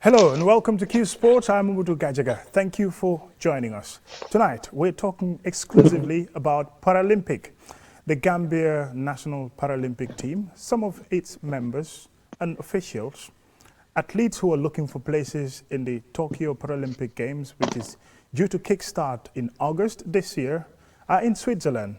Hello and welcome to Qsports. I'm Umudu Gajaga. Thank you for joining us. Tonight, we're talking exclusively about Paralympic, the Gambia National Paralympic team, some of its members and officials, athletes who are looking for places in the Tokyo Paralympic Games, which is due to kickstart in August this year, are in Switzerland.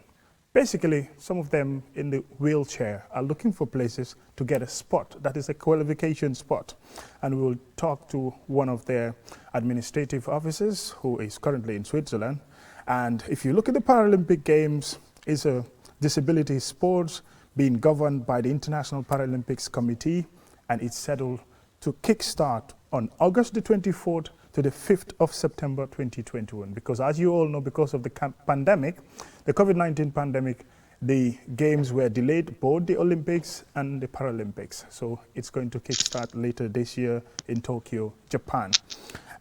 Basically, some of them in the wheelchair are looking for places to get a spot, that is a qualification spot. And we will talk to one of their administrative officers who is currently in Switzerland. And if you look at the Paralympic Games, it's a disability sports being governed by the International Paralympics Committee, and it's scheduled to kickstart on August the 24th to the 5th of September 2021. Because as you all know, because of the pandemic, the COVID-19 pandemic, the games were delayed, both the Olympics and the Paralympics. So it's going to kickstart later this year in Tokyo, Japan.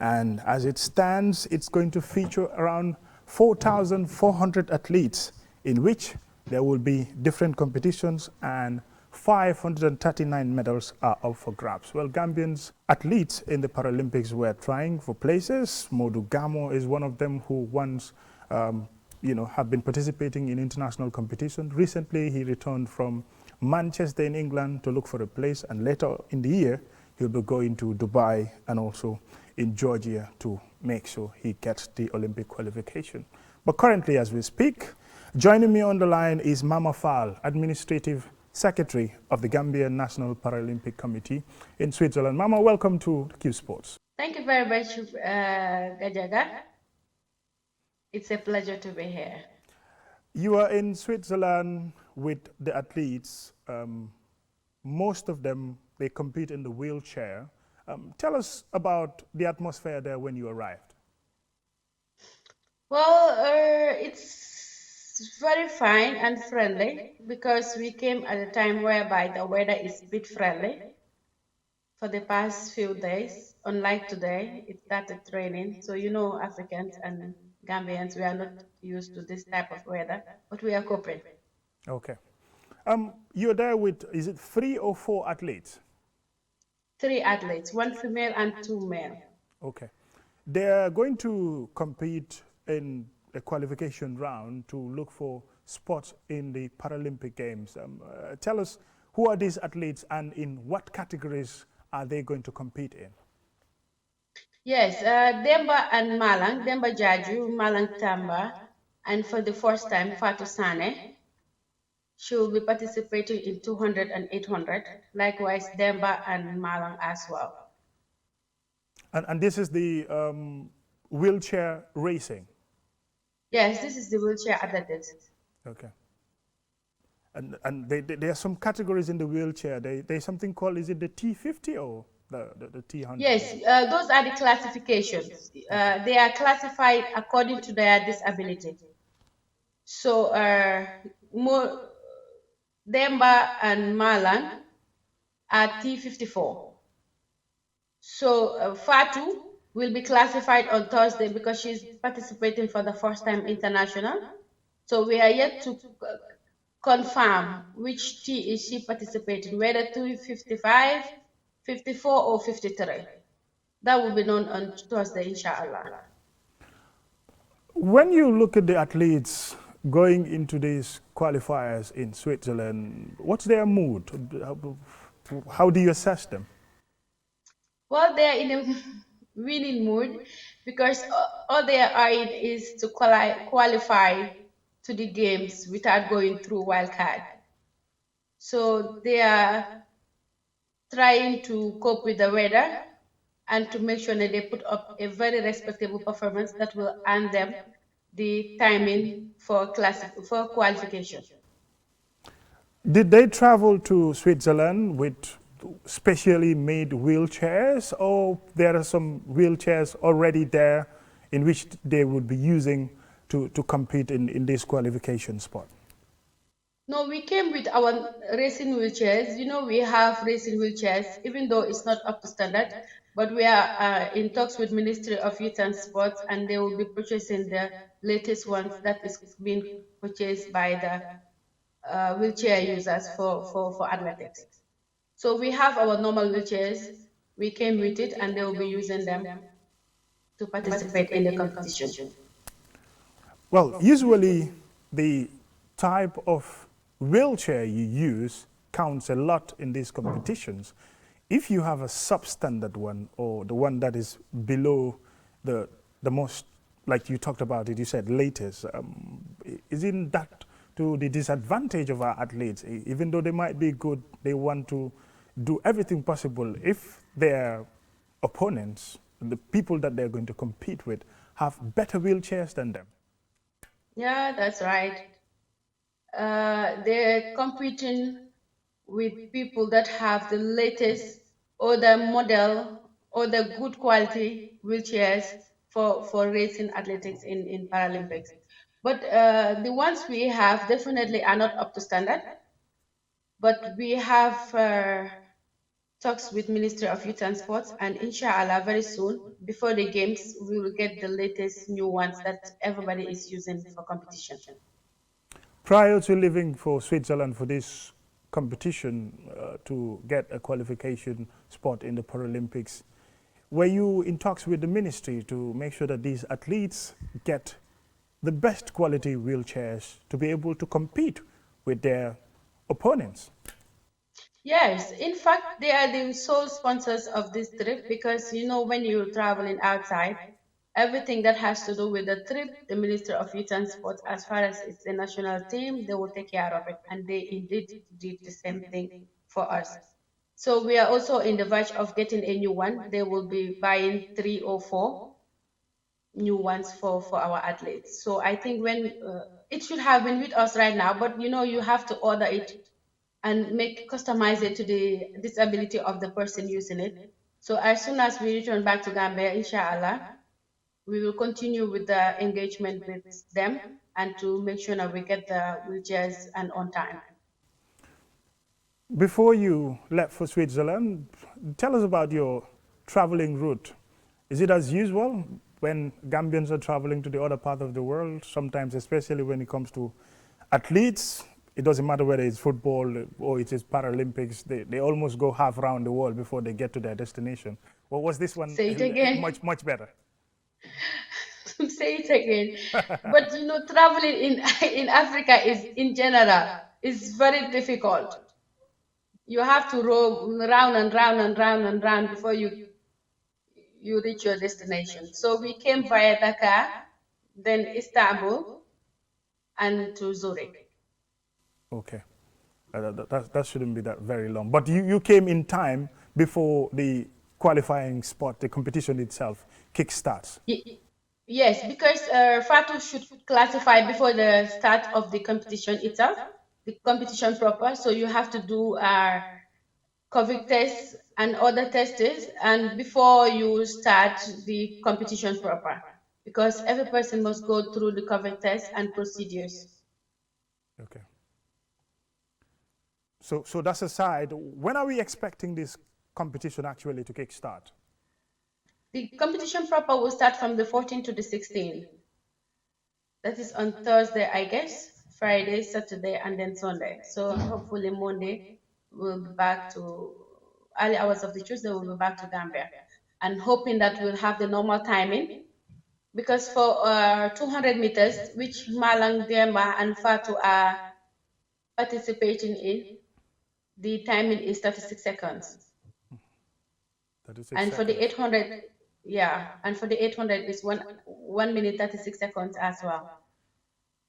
And as it stands, it's going to feature around 4,400 athletes, in which there will be different competitions, and 539 medals are up for grabs. Well, Gambians athletes in the Paralympics were trying for places. Modu Gamo is one of them who once have been participating in international competition. Recently, he returned from Manchester in England to look for a place, and later in the year, he'll be going to Dubai and also in Georgia to make sure he gets the Olympic qualification. But currently, as we speak, joining me on the line is Mama Fall, Administrative Secretary of the Gambia National Paralympic Committee in Switzerland. Mama, welcome to Qsports. Thank you very much, Gajaga. It's a pleasure to be here. You are in Switzerland with the athletes. Most of them, they compete in the wheelchair. Tell us about the atmosphere there when you arrived. Well, it's very fine and friendly because we came at a time whereby the weather is a bit friendly for the past few days. Unlike today, it started raining. So you know, Africans and Gambians, we are not used to this type of weather, but we are coping. Okay. You're there with, is it 3 or 4 athletes? 3 athletes, 1 female and 2 male. Okay. They're going to compete in a qualification round to look for spots in the Paralympic Games. Tell us, who are these athletes and in what categories are they going to compete in? Yes, Demba and Malang, Demba Jaju, Malang Tamba, and for the first time, Fatu Sane. She will be participating in 200 and 800. Likewise, Demba and Malang as well. And this is the wheelchair racing? Yes, this is the wheelchair athletics. Okay. And there are some categories in the wheelchair. There's something called, is it the T50 or the T100? Yes, those are the classifications. They are classified according to their disability. So Demba and Malang are T54. So Fatu will be classified on Thursday because she's participating for the first time international. So we are yet to confirm which T is she participating, whether 255, 54 or 53. That will be known on Thursday, inshallah. When you look at the athletes going into these qualifiers in Switzerland, what's their mood? How do you assess them? Well, they're in a winning mood because all they are in is to qualify to the games without going through wildcard. So they are trying to cope with the weather and to make sure that they put up a very respectable performance that will earn them the timing for qualification. Did they travel to Switzerland with specially made wheelchairs, or there are some wheelchairs already there in which they would be using to compete in this qualification spot? No, we came with our racing wheelchairs. You know, we have racing wheelchairs, even though it's not up to standard, but we are in talks with Ministry of Youth and Sports, and they will be purchasing the latest ones that is being purchased by the wheelchair users for athletics. So we have our normal wheelchairs, We came with it, and they will be using them to participate in the competition. Well, usually the type of wheelchair you use counts a lot in these competitions. If you have a substandard one or the one that is below the most, like you talked about it, you said latest, isn't that to the disadvantage of our athletes? Even though they might be good, they want to do everything possible. If their opponents, the people that they're going to compete with, have better wheelchairs than them. Yeah, that's right. They're competing with people that have the latest or the model or the good quality wheelchairs for racing athletics in Paralympics. But the ones we have definitely are not up to standard. But we have talks with Ministry of Youth and Sports, and inshallah, very soon, before the games, we will get the latest new ones that everybody is using for competition. Prior to leaving for Switzerland for this competition to get a qualification spot in the Paralympics, were you in talks with the ministry to make sure that these athletes get the best quality wheelchairs to be able to compete with their opponents? Yes, in fact, they are the sole sponsors of this trip because when you're traveling outside, everything that has to do with the trip, the Minister of Youth and Sports, as far as it's the national team, they will take care of it, and they indeed did the same thing for us. So we are also in the verge of getting a new one. They will be buying 3 or 4 new ones for our athletes. So I think when it should have been with us right now, but you have to order it and customize it to the disability of the person using it. So as soon as we return back to Gambia, inshallah, we will continue with the engagement with them and to make sure that we get the wheelchairs and on time. Before you left for Switzerland, tell us about your traveling route. Is it as usual when Gambians are traveling to the other part of the world, sometimes especially when it comes to athletes? It doesn't matter whether it's football or it is Paralympics, they almost go half around the world before they get to their destination. Well, was this one Say it again. much better? Say it again. But traveling in in Africa is in general is very difficult. You have to roam round and round and round and round before you reach your destination. So we came via Dakar, then Istanbul, and to Zurich. Okay. That shouldn't be that very long. But you came in time before the qualifying spot, the competition itself, kickstarts. Yes, because Fatu should classify before the start of the competition itself, the competition proper. So you have to do COVID tests and other tests, and before you start the competition proper, because every person must go through the COVID test and procedures. Okay. So that's aside. When are we expecting this competition actually to kickstart? The competition proper will start from the 14th to the 16th. That is on Thursday, I guess, Friday, Saturday, and then Sunday. So hopefully Monday we'll be back to early hours of the Tuesday. We'll be back to Gambia, and hoping that we'll have the normal timing. Because for 200 meters, which Malang, Demba, and Fatu are participating in, the timing is 36 seconds. 36 And for the seconds. 800, yeah, and for the 800 is 1 minute 36 seconds as well.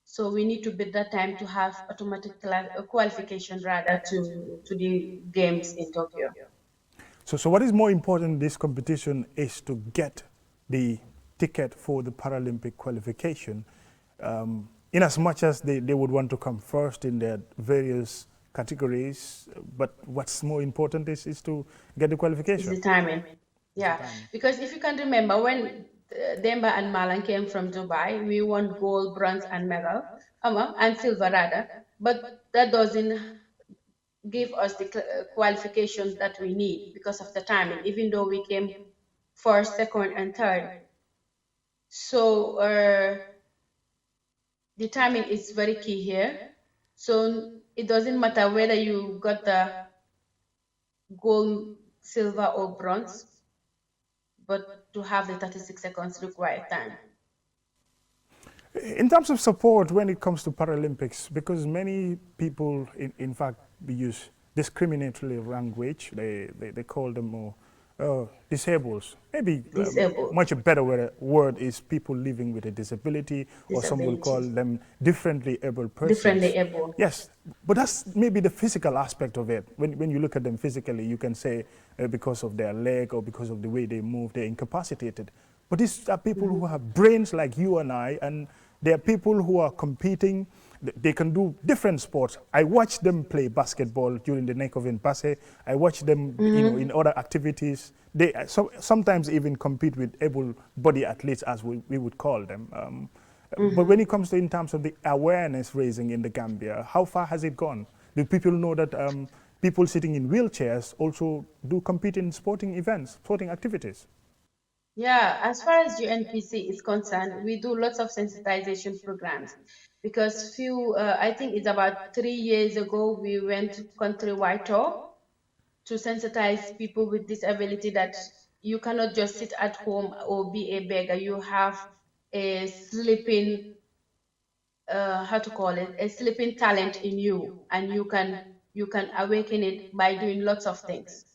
So we need to beat that time to have automatic qualification rather to the games in Tokyo. So what is more important in this competition is to get the ticket for the Paralympic qualification. In as much as they would want to come first in their various categories, but what's more important is to get the qualification. It's the timing. Yeah, because if you can remember when Demba and Malan came from Dubai, we won gold, bronze, and medal, and silver rather. But that doesn't give us the qualification that we need because of the timing, even though we came first, second, and third. So the timing is very key here. So it doesn't matter whether you got the gold, silver or bronze, but to have the 36 seconds required time. In terms of support when it comes to Paralympics, because many people, in fact, use discriminatory language, they call them more disables. Maybe Disabled, much a better word is people living with a disability, or some will call disability, them differently able differently persons. able. Yes, but that's maybe the physical aspect of it. When you look at them physically, you can say because of their leg or because of the way they move, they're incapacitated. But these are people who have brains like you and I, and there are people who are competing. They can do different sports. I watch them play basketball during the neck of Impasse. I watch them, in other activities. They sometimes even compete with able-bodied athletes, as we would call them. But when it comes to in terms of the awareness raising in the Gambia, how far has it gone? Do people know that people sitting in wheelchairs also do compete in sporting events, sporting activities? Yeah, as far as UNPC is concerned, we do lots of sensitization programs because I think it's about 3 years ago, we went countrywide tour to sensitize people with disability that you cannot just sit at home or be a beggar. You have a sleeping, how to call it, a sleeping talent in you, and you can awaken it by doing lots of things.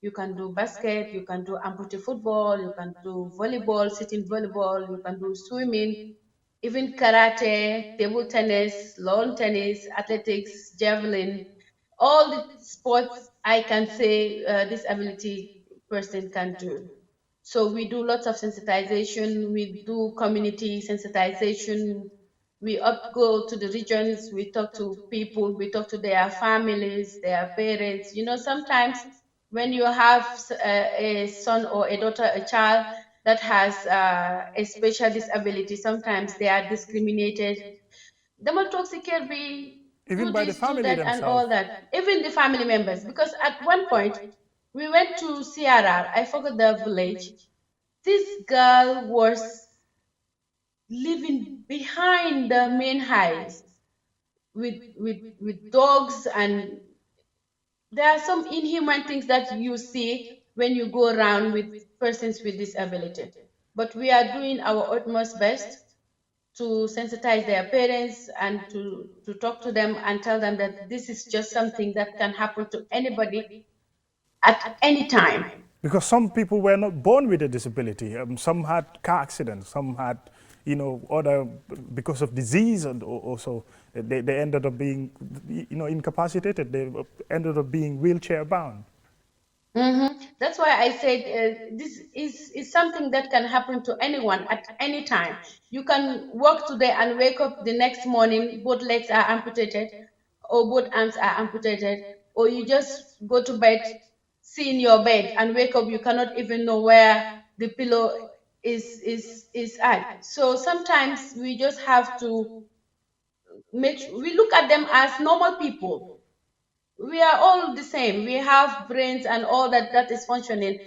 You can do basket, you can do amputee football, you can do volleyball, sitting volleyball, you can do swimming, even karate, table tennis, lawn tennis, athletics, javelin, all the sports I can say this ability person can do. So we do lots of sensitization, we do community sensitization, we go to the regions, we talk to people, we talk to their families, their parents. Sometimes when you have a son or a daughter, a child that has a special disability, sometimes they are discriminated. The more toxic care be, Even do by the this, do family that, and themselves. all that. Even the family members, because at one point we went to CRR, I forgot the village. This girl was living behind the main highs with dogs, and there are some inhuman things that you see when you go around with persons with disability. But we are doing our utmost best to sensitize their parents and to talk to them and tell them that this is just something that can happen to anybody at any time. Because some people were not born with a disability. Some had car accidents. Some had, other because of disease, and also they ended up being, incapacitated. They ended up being wheelchair bound. That's why I said this is something that can happen to anyone at any time. You can work today and wake up the next morning, both legs are amputated, or both arms are amputated, or you just go to bed, see in your bed, and wake up, you cannot even know where the pillow is at. So sometimes we just have to we look at them as normal people. We are all the same. We have brains and all that is functioning.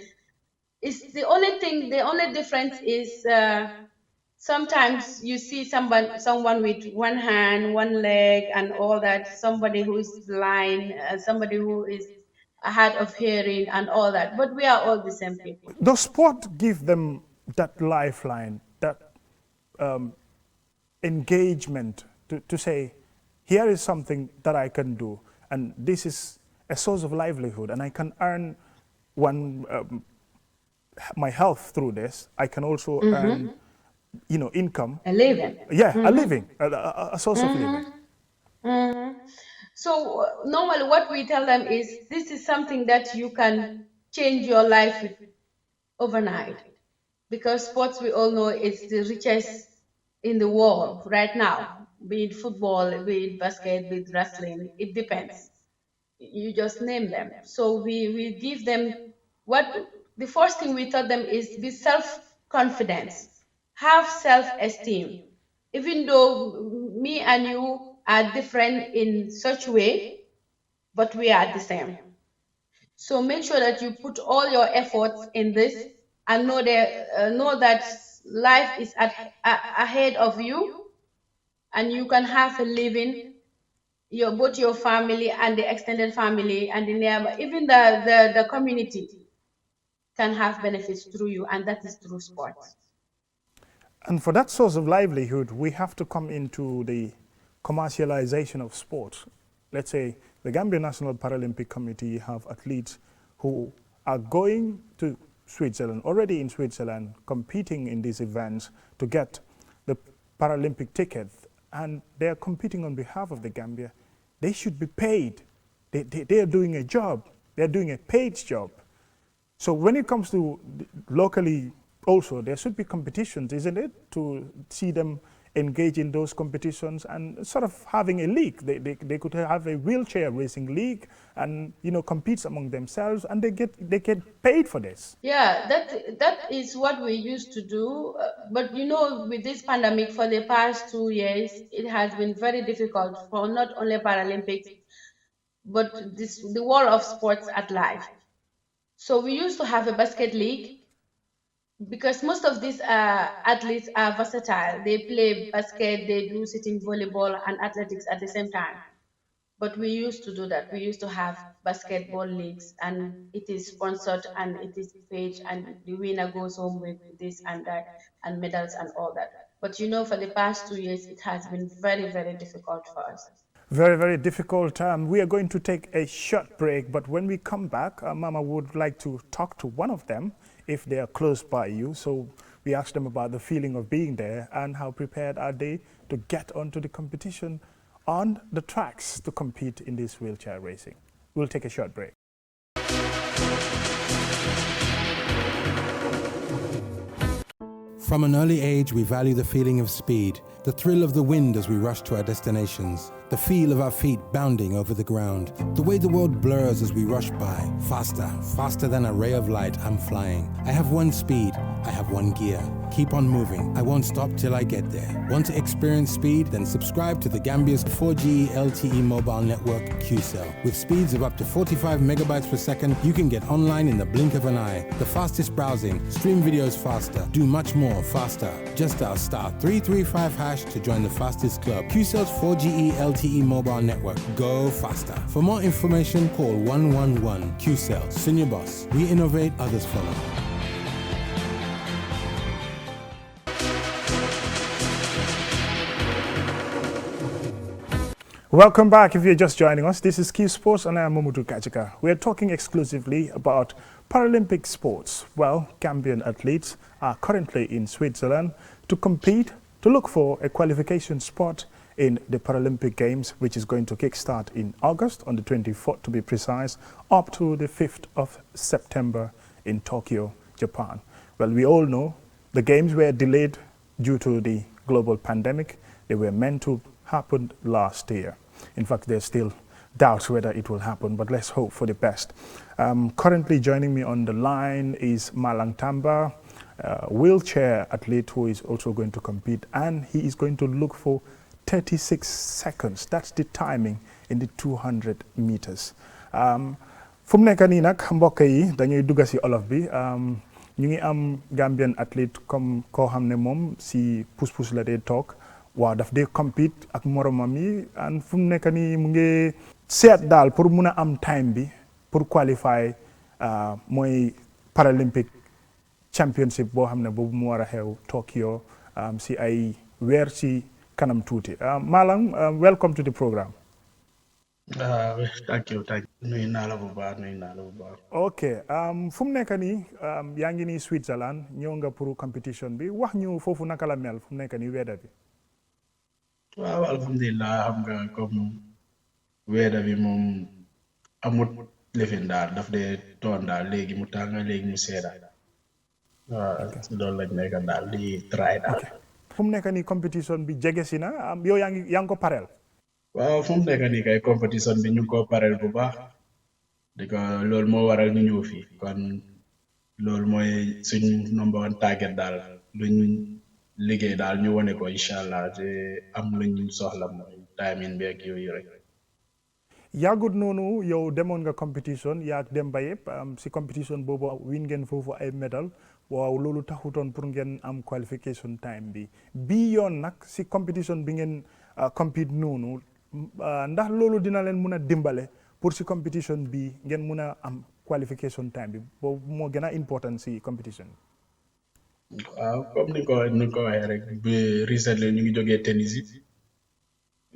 It's the only difference is sometimes you see someone with one hand, one leg, and all that. Somebody who is blind, somebody who is hard of hearing, and all that. But we are all the same people. Does sport give them that lifeline, that engagement to say, here is something that I can do, and this is a source of livelihood, and I can earn one my health through this. I can also earn, income. A living. Yeah, a living, a source of living. So normally, what we tell them is this is something that you can change your life with overnight, because sports, we all know, is the richest in the world right now, be it football, be it basket, be it wrestling, it depends. You just name them. So we give them what the first thing we tell them is be self-confidence, have self-esteem. Even though me and you are different in such way, but we are the same. So make sure that you put all your efforts in this, and know that life is ahead of you, and you can have a living, both your family and the extended family and the neighbor, even the community. can have benefits through you, and that is through sports. And for that source of livelihood, we have to come into the commercialization of sports. Let's say the Gambia National Paralympic Committee have athletes who are going to Switzerland, already in Switzerland, competing in these events to get the Paralympic ticket, and they're competing on behalf of the Gambia. They should be paid. They are doing a job. They're doing a paid job. So when it comes to locally also, there should be competitions, isn't it, to see them engage in those competitions and sort of having a league. They could have a wheelchair racing league and, you know, compete among themselves, and they get paid for this. Yeah, that is what we used to do. But you know, with this pandemic for the past 2 years, it has been very difficult for not only Paralympics, but the world of sports at large. So we used to have a basket league because most of these athletes are versatile. They play basket, they do sitting volleyball and athletics at the same time. But we used to do that. We used to have basketball leagues, and it is sponsored and it is paid, and the winner goes home with this and that and medals and all that. But you know, for the past 2 years, it has been very, very difficult for us. Very, very difficult. We are going to take a short break, but when we come back, Mama would like to talk to one of them if they are close by you. So we asked them about the feeling of being there and how prepared are they to get onto the competition on the tracks to compete in this wheelchair racing. We'll take a short break. From an early age, we value the feeling of speed, the thrill of the wind as we rush to our destinations, the feel of our feet bounding over the ground, the way the world blurs as we rush by. Faster, faster than a ray of light, I'm flying. I have one speed, I have one gear. Keep on moving, I won't stop till I get there. Want to experience speed? Then subscribe to the Gambia's 4G LTE mobile network, Qcell. With speeds of up to 45 megabytes per second, you can get online in the blink of an eye. The fastest browsing, stream videos faster, do much more faster. Just dial *335# to join the fastest club. Qcell's 4G LTE mobile network. Go faster. For more information, call 111. Qcell, Senior Boss. We innovate, others follow. Welcome back. If you're just joining us, this is Qsports and I am Momudu Kajika. We are talking exclusively about Paralympic sports. Well, Gambian athletes are currently in Switzerland to compete, to look for a qualification spot in the Paralympic Games, which is going to kickstart in August, on the 24th to be precise, up to the 5th of September in Tokyo, Japan. Well, we all know the Games were delayed due to the global pandemic. They were meant to happen last year. In fact, there's still doubts whether it will happen, but let's hope for the best. Currently joining me on the line is Malang Tamba, wheelchair athlete who is also going to compete, and he is going to look for 36 seconds. That's the timing in the 200 meters. Fu mu nekk nii nag mbokk yi dañuy dugg si olof bi ñu ngi am Gambian athlete comme koo xam ne moom si pousse-pousse la dee toog. Waaw daf dee compete ak moromam yi and fu mu nekk nii mu ngi seet daal pour mun a am time bi pour qualify mooy Paralympic championship boo xam ne boobu mu war a xew Tokyo si ay weer si kanam tuuti. Malang, welcome to the program. Thank you. Nuyu naa la bu baax. ok fu mu nekk nii yaa ngi nii Switzerland ñëw nga pour competition bi wax ñu foofu naka la mel fu mu nekk nii weather bi. Waaw alhamdulilah xam nga comme weather bi moom amut lifin daal daf dee toon daal léegi mu tàng léegi mu seeda waaw si loolu lañ nekk daal di try daal. fu mu nekk nii competition bi jege si na yow yaa ngi ko pareel. waaw fu mu nekk nii kay competition bi ñu ngi ko pareel bu baax di ko loolu moo waral ñu ñëw fii kon loolu mooy suñ number one target daal luñ liggéey daal ñu wane ko incha allah te am luñ soxla mooy timing bi ak yooyu rek. yàggut noonu yow demoon nga competition yaa dem ba yëpp si competition boobu win ngeen foofu ay medal waaw loolu taxutoon pour ngeen am qualification time bi bii yoon nag si competition bi ngeen compete noonu ndax loolu dina leen mun a dimbale pour si competition bi ngeen mun a am qualification time bi boobu moo gën a important si competition. waaw comme ni ko waxee rek bi recently ñu ngi jógee tennis yi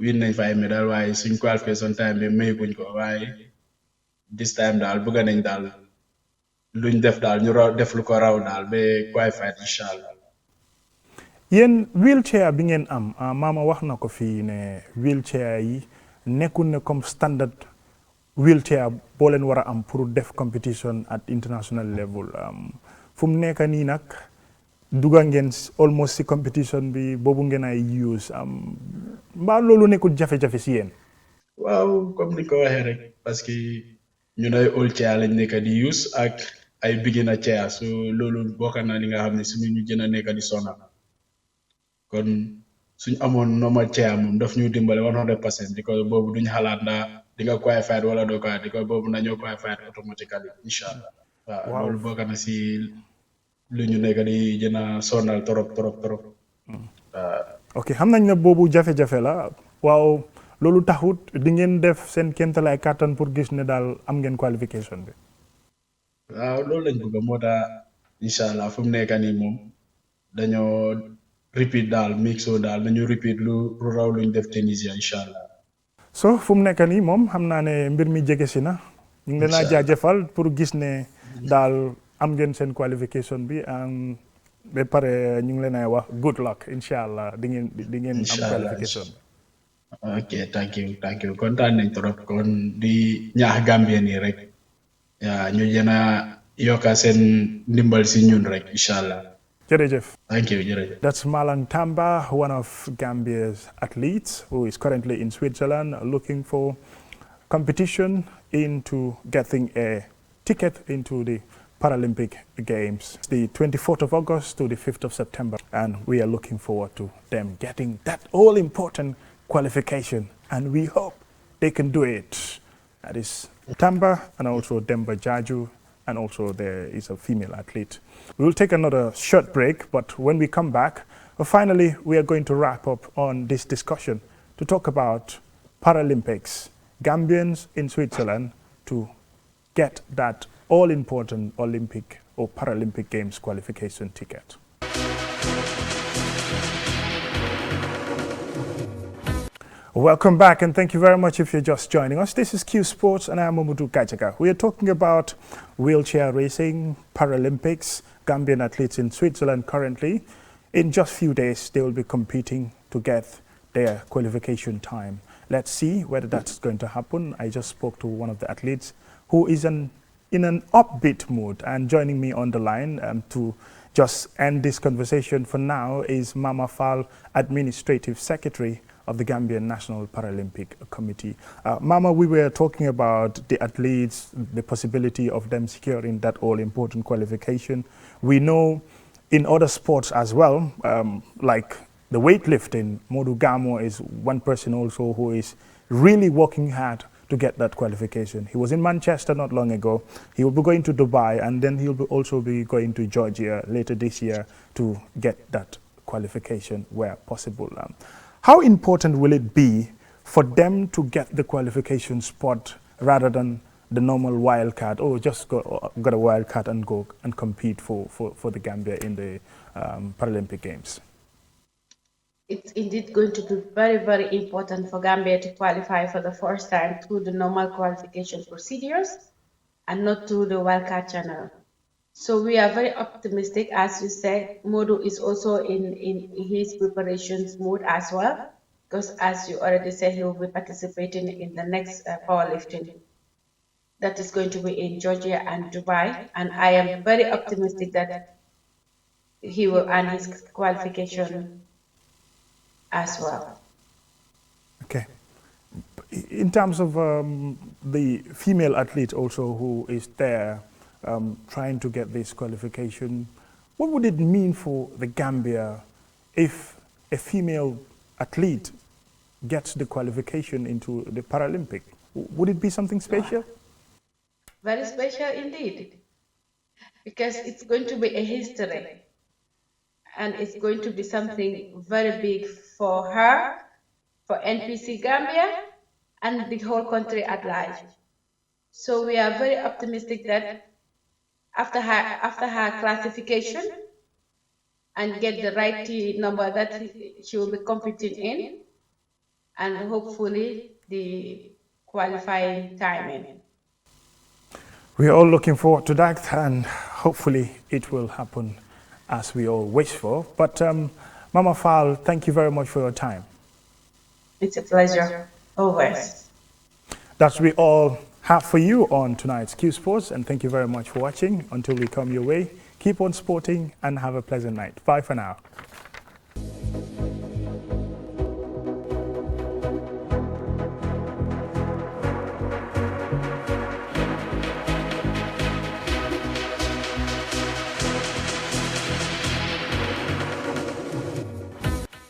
win nañ fa ay médaille waaye suñ qualification time bi mayeguñ ko waaye this time daal bëgg nañ daal luñ def daal ñu raw def lu ko raw daal ba qualified incha allah. yéen wheelchair bi ngeen am maama wax na ko fii ne wheelchair yi nekkul ne comme standard wheelchair boo leen war a am pour def competition at international level fu mu nekk nii nag duga ngeen almost si competition bi boobu ngeen ay use mbaa loolu nekkul jafe-jafe si yéen. waaw comme ni ko waxee rek parce que ñun ay old chair lañ nekk di use ak ay beginner chair so loolu bokk na li nga xam ne suñu ñu gën a nekk di sonal kon suñ amoon normal chair moom daf ñu dimbale 100% di ko boobu duñ xalaat ndax di nga qualified wala doo ko di ko boobu nañoo qualified automatically incha allah. waaw loolu bokk na si lu ñu nekk di gën a sonal trop. ok xam nañ ne boobu jafe-jafe la waaw loolu taxut di ngeen def seen kéemtalaay kàttan pour gis ne daal am ngeen qualification bi. waaw loolu lañ bëgg moo tax incha allah fu mu nekk nii moom dañoo repeat daal mixo daal dañu repeat lu raw luñ def Tunisia incha allah. so fu mu nekk nii moom xam naa ne mbir mi jege si na. ñu ngi leen a jaajëfal pour gis ne daal am ngeen seen qualification bi ba pare ñu ngi leen ay wax good luck incha allah di ngeen am qualification. ok thank you kontaan nañ trop kon di ñaax Gambien yi rek ñu gën a yokka seen ndimbal si ñun rek incha allah. jërëjëf. Thank you, jërëjëf. That's Malang Tamba, one of Gambia's athletes who is currently in Switzerland looking for competition into getting a ticket into the Paralympic Games, the 24th of August to the 5th of September. And we are looking forward to them getting that all-important qualification. And we hope they can do it. That is Tamba and also Demba Jaju, and also there is a female athlete. We will take another short break, but when we come back, finally, we are going to wrap up on this discussion to talk about Paralympics, Gambians in Switzerland to get that all-important Olympic or Paralympic Games qualification ticket. Welcome back, and thank you very much if you're just joining us. This is Qsports, and I'm Mamadou Gajaga. We are talking about wheelchair racing, Paralympics, Gambian athletes in Switzerland currently. In just a few days, they will be competing to get their qualification time. Let's see whether that's going to happen. I just spoke to one of the athletes who is in an upbeat mood, and joining me on the line to just end this conversation for now is Mama Fall, Administrative Secretary of the Gambian National Paralympic Committee. Mama, we were talking about the athletes, the possibility of them securing that all-important qualification. We know in other sports as well, like the weightlifting, Modu Gamo is one person also who is really working hard to get that qualification. He was in Manchester not long ago. He will be going to Dubai, and then he'll also be going to Georgia later this year to get that qualification where possible. How important will it be for them to get the qualification spot rather than the normal wild card, or just got a wild card and go and compete for the Gambia in the Paralympic Games? It's indeed going to be very, very important for Gambia to qualify for the first time through the normal qualification procedures and not through the wildcard channel. So we are very optimistic. As you said, Modu is also in his preparations mode as well, because as you already said, he will be participating in the next powerlifting that is going to be in Georgia and Dubai. And I am very optimistic that he will earn his qualification as well. Okay. In terms of the female athlete also who is there trying to get this qualification, what would it mean for the Gambia if a female athlete gets the qualification into the Paralympic? Would it be something special? Very special indeed, because it's going to be a history, and it's going to be something very big for her, for NPC Gambia, and the whole country at large. So we are very optimistic that after her classification and get the right number that she will be competing in, and hopefully the qualifying timing. We are all looking forward to that, and hopefully it will happen as we all wish for. But Mama Fall, thank you very much for your time. It's a pleasure, always. That's we all have for you on tonight's Q Sports, and thank you very much for watching. Until we come your way, keep on sporting and have a pleasant night. Bye for now.